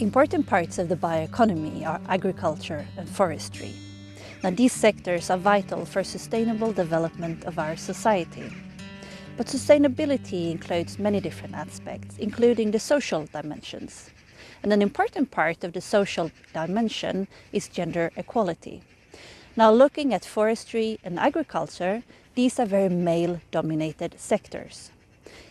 Important parts of the bioeconomy are agriculture and forestry. Now, these sectors are vital for sustainable development of our society. But sustainability includes many different aspects, including the social dimensions. And an important part of the social dimension is gender equality. Now, looking at forestry and agriculture, these are very male-dominated sectors.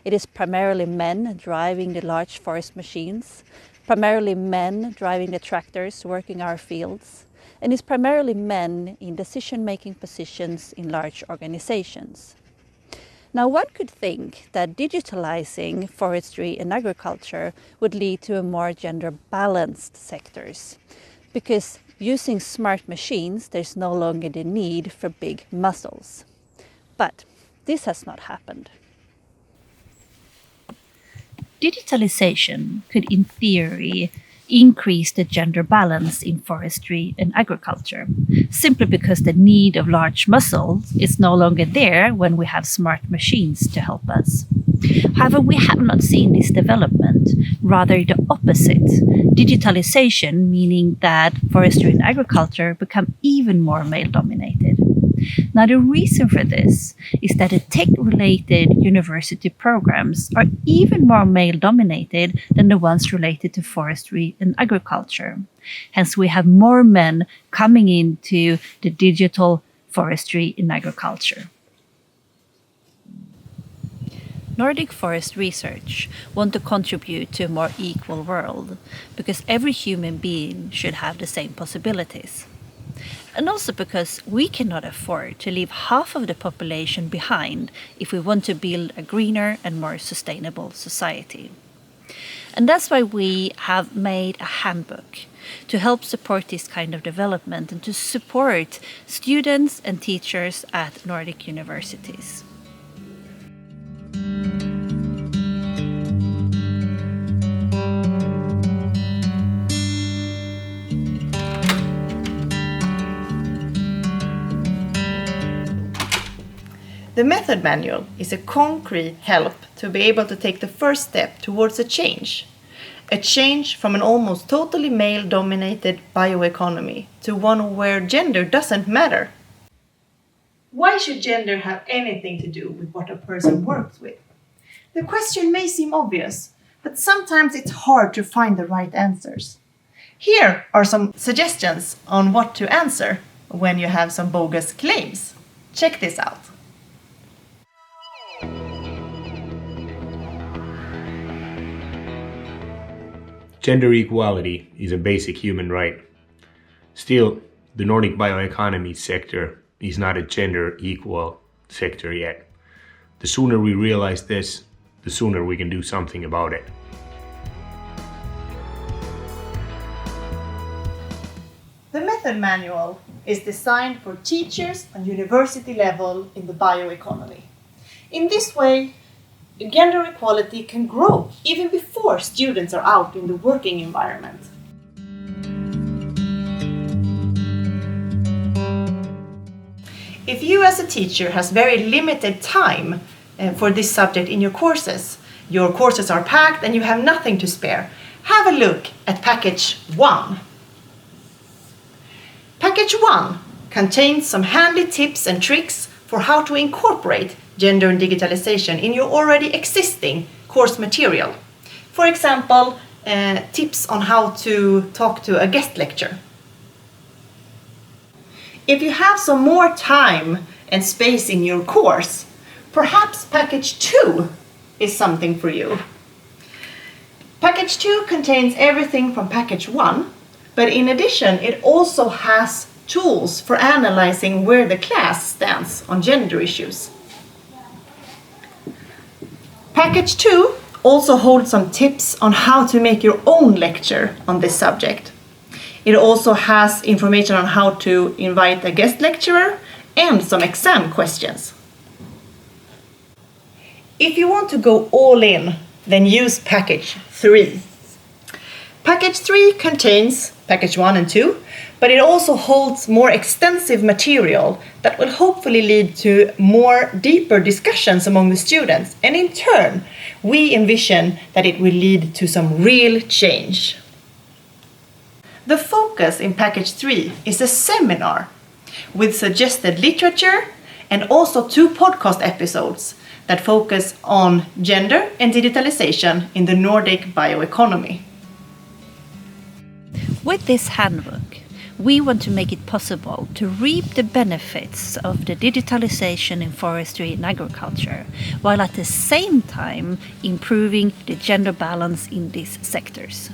It is primarily men driving the large forest machines, primarily men driving the tractors working our fields, and it's primarily men in decision-making positions in large organizations. Now, one could think that digitalizing forestry and agriculture would lead to a more gender-balanced sectors, because using smart machines, there's no longer the need for big muscles. But this has not happened. Digitalization could, in theory, increase the gender balance in forestry and agriculture, simply because the need of large muscles is no longer there when we have smart machines to help us. However, we have not seen this development, rather the opposite. Digitalization meaning that forestry and agriculture become even more male-dominated. Now, the reason for this is that the tech-related university programs are even more male-dominated than the ones related to forestry and agriculture. Hence, we have more men coming into the digital forestry and agriculture. Nordic Forest Research want to contribute to a more equal world because every human being should have the same possibilities. And also because we cannot afford to leave half of the population behind if we want to build a greener and more sustainable society. And that's why we have made a handbook to help support this kind of development and to support students and teachers at Nordic universities. The method manual is a concrete help to be able to take the first step towards a change from an almost totally male-dominated bioeconomy to one where gender doesn't matter. Why should gender have anything to do with what a person works with? The question may seem obvious, but sometimes it's hard to find the right answers. Here are some suggestions on what to answer when you have some bogus claims. Check this out. Gender equality is a basic human right. Still, the Nordic bioeconomy sector is not a gender equal sector yet. The sooner we realize this, the sooner we can do something about it. The method manual is designed for teachers on university level in the bioeconomy. In this way, gender equality can grow even before students are out in the working environment. If you as a teacher has very limited time for this subject in your courses are packed and you have nothing to spare, have a look at Package 1. Package 1 contains some handy tips and tricks for how to incorporate gender and digitalization in your already existing course material. For example, tips on how to talk to a guest lecture. If you have some more time and space in your course, perhaps Package 2 is something for you. Package 2 contains everything from Package 1, but in addition, it also has tools for analyzing where the class stands on gender issues. Package 2 also holds some tips on how to make your own lecture on this subject. It also has information on how to invite a guest lecturer and some exam questions. If you want to go all in, then use Package 3. Package 3 contains Package 1 and 2, but it also holds more extensive material that will hopefully lead to more deeper discussions among the students, and in turn, we envision that it will lead to some real change. The focus in package 3 is a seminar with suggested literature and also 2 podcast episodes that focus on gender and digitalization in the Nordic bioeconomy. With this handbook, we want to make it possible to reap the benefits of the digitalization in forestry and agriculture, while at the same time improving the gender balance in these sectors.